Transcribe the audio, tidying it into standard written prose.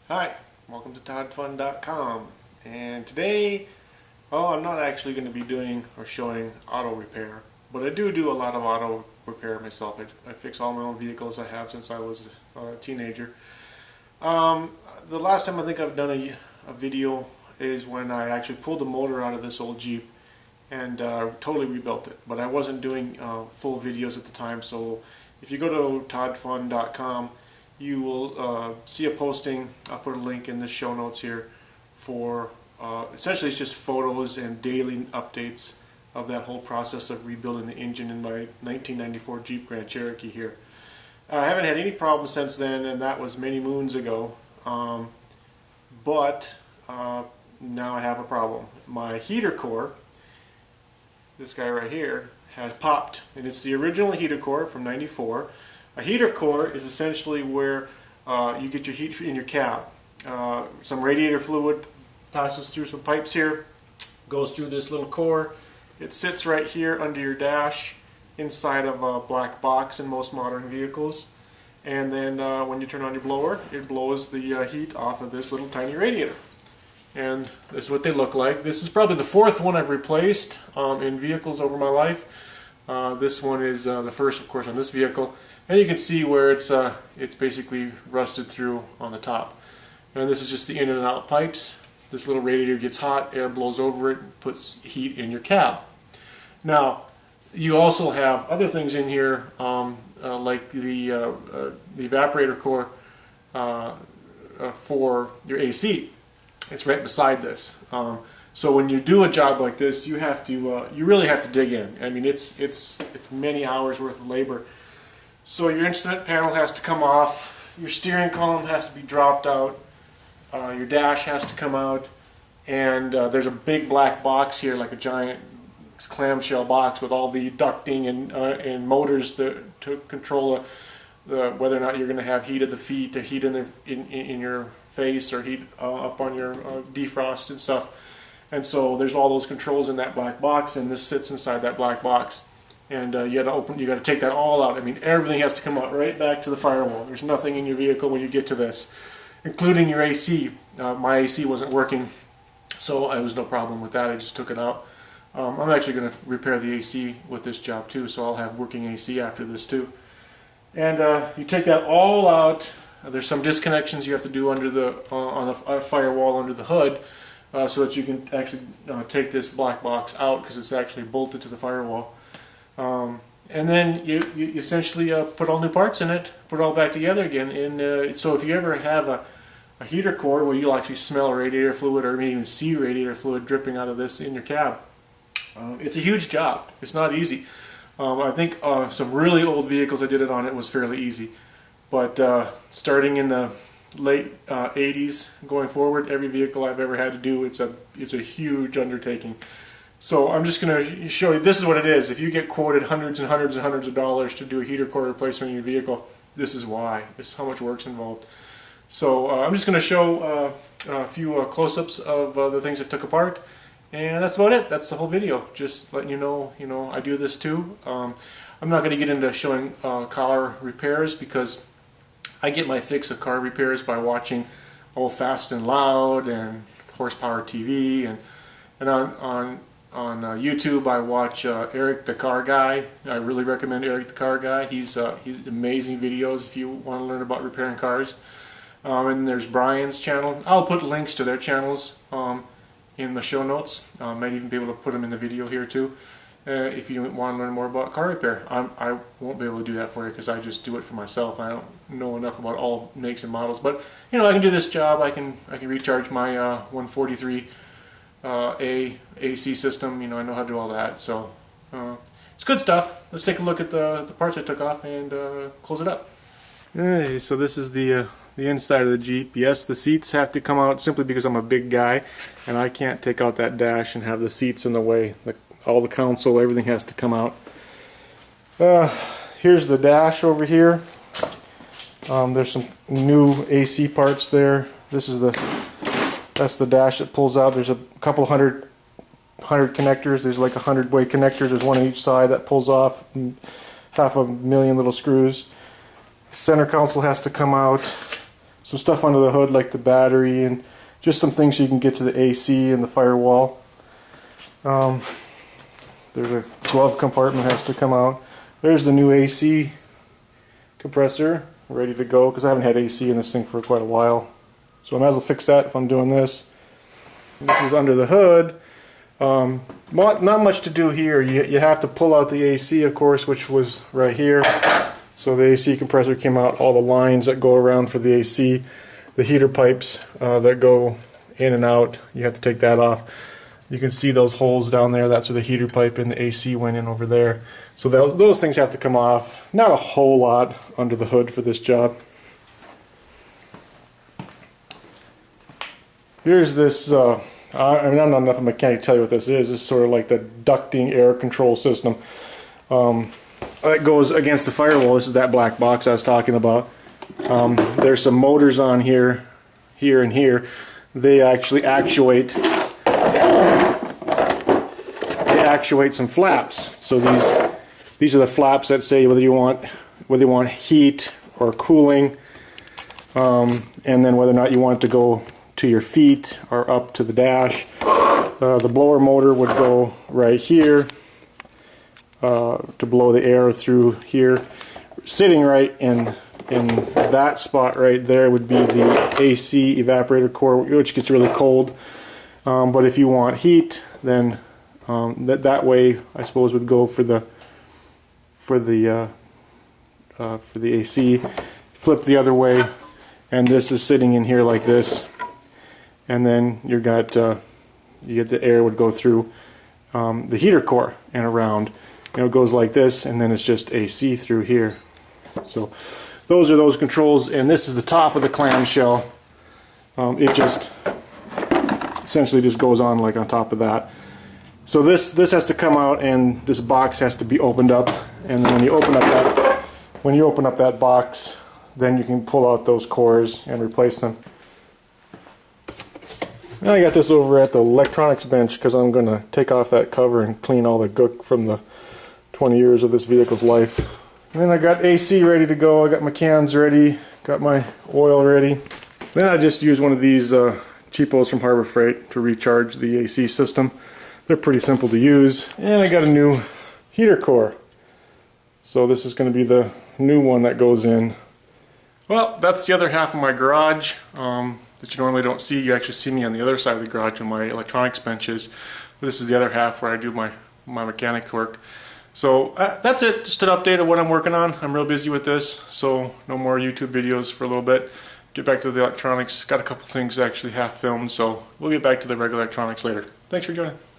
Hi, welcome to ToddFun.com, and today, well, I'm not actually going to be doing or showing auto repair, but I do a lot of auto repair myself. I fix all my own vehicles. I have since I was a teenager. The last time I think I've done a video is when I actually pulled the motor out of this old Jeep and totally rebuilt it, but I wasn't doing full videos at the time, so if you go to ToddFun.com, you will see a posting. I'll put a link in the show notes here for essentially it's just photos and daily updates of that whole process of rebuilding the engine in my 1994 Jeep Grand Cherokee here. I haven't had any problems since then, and that was many moons ago, but now I have a problem. My heater core, this guy right here, has popped, and it's the original heater core from '94. A heater core is essentially where you get your heat in your cab. Some radiator fluid passes through some pipes here, goes through this little core. It sits right here under your dash inside of a black box in most modern vehicles. And then when you turn on your blower, it blows the heat off of this little tiny radiator. And this is what they look like. This is probably the fourth one I've replaced in vehicles over my life. This one is the first, of course, on this vehicle. And you can see where it's basically rusted through on the top. And this is just the in and out pipes. This little radiator gets hot, air blows over it, puts heat in your cab. Now, you also have other things in here, like the evaporator core for your AC. It's right beside this. So when you do a job like this, you have to, you really have to dig in. I mean, it's many hours worth of labor. So your instrument panel has to come off, your steering column has to be dropped out, your dash has to come out, and there's a big black box here, like a giant clamshell box with all the ducting and motors to control whether or not you're going to have heat at the feet, or heat in your face, or heat up on your defrost and stuff. And so there's all those controls in that black box, and this sits inside that black box. And you got to take that all out. I mean, everything has to come out right back to the firewall. There's nothing in your vehicle when you get to this, including your AC. My AC wasn't working, so there was no problem with that. I just took it out. I'm actually going to repair the AC with this job too, so I'll have working AC after this too. And you take that all out. There's some disconnections you have to do under on the firewall under the hood, so that you can actually take this black box out, because it's actually bolted to the firewall. And then you essentially put all new parts in it, put it all back together again. And so if you ever have a heater core where you'll actually smell radiator fluid, or maybe even see radiator fluid dripping out of this in your cab, it's a huge job. It's not easy. I think some really old vehicles I did it on, it was fairly easy. But starting in the late 80s going forward, every vehicle I've ever had to do, it's a huge undertaking. So I'm just going to show you, this is what it is. If you get quoted hundreds and hundreds and hundreds of dollars to do a heater core replacement in your vehicle, this is why. This is how much work's involved. So I'm just going to show a few close-ups of the things I took apart, and that's about it. That's the whole video. Just letting you know, I do this too. I'm not going to get into showing car repairs, because I get my fix of car repairs by watching Old Fast and Loud and Horsepower TV, and on YouTube I watch Eric the Car Guy. I really recommend Eric the Car Guy. He's amazing videos if you want to learn about repairing cars. And there's Brian's channel. I'll put links to their channels in the show notes. Might even be able to put them in the video here too, if you want to learn more about car repair. I won't be able to do that for you, because I just do it for myself. I don't know enough about all makes and models, but I can do this job. I can recharge my 143 AC system. I know how to do all that, so it's good stuff. Let's take a look at the parts I took off and close it up. Okay, so this is the inside of the Jeep. Yes, the seats have to come out simply because I'm a big guy and I can't take out that dash and have the seats in the way. All the console, everything has to come out. Here's the dash over here. There's some new AC parts there. That's the dash that pulls out. There's a couple hundred connectors. There's like 100-way connectors. There's one on each side that pulls off, and half a million little screws. Center console has to come out. some stuff under the hood like the battery and just some things so you can get to the AC and the firewall. There's a glove compartment has to come out. There's the new AC compressor ready to go because I haven't had AC in this thing for quite a while. So I might as well fix that if I'm doing this. This is under the hood. Not much to do here. You have to pull out the AC, of course, which was right here. So the AC compressor came out, all the lines that go around for the AC, the heater pipes that go in and out, you have to take that off. You can see those holes down there, that's where the heater pipe and the AC went in over there. So those things have to come off. Not a whole lot under the hood for this job. Here's this, I mean, I'm not enough of a mechanic to tell you what this is. It's sort of like the ducting air control system. That goes against the firewall. This is that black box I was talking about. There's some motors on here, here and here. They actually actuate some flaps. So these are the flaps that say whether you want heat or cooling, and then whether or not you want it to go to your feet or up to the dash. The blower motor would go right here to blow the air through here. Sitting right in that spot right there would be the AC evaporator core, which gets really cold. But if you want heat, then that way I suppose would go for the AC. Flip the other way, and this is sitting in here like this, and then you get the air would go through the heater core and around. It goes like this, and then it's just AC through here. So those are those controls, and this is the top of the clamshell. It just essentially just goes on like on top of that. So this has to come out, and this box has to be opened up, and then when you open up that box, then you can pull out those cores and replace them. Now I got this over at the electronics bench because I'm going to take off that cover and clean all the gook from the 20 years of this vehicle's life. And then I got AC ready to go, I got my cans ready, got my oil ready. Then I just use one of these cheapos from Harbor Freight to recharge the AC system. They're pretty simple to use. And I got a new heater core. So this is going to be the new one that goes in. Well, that's the other half of my garage that you normally don't see. You actually see me on the other side of the garage on my electronics benches. But this is the other half where I do my mechanic work. So that's it, just an update of what I'm working on. I'm real busy with this, so no more YouTube videos for a little bit. Get back to the electronics. Got a couple things actually half filmed, so we'll get back to the regular electronics later. Thanks for joining.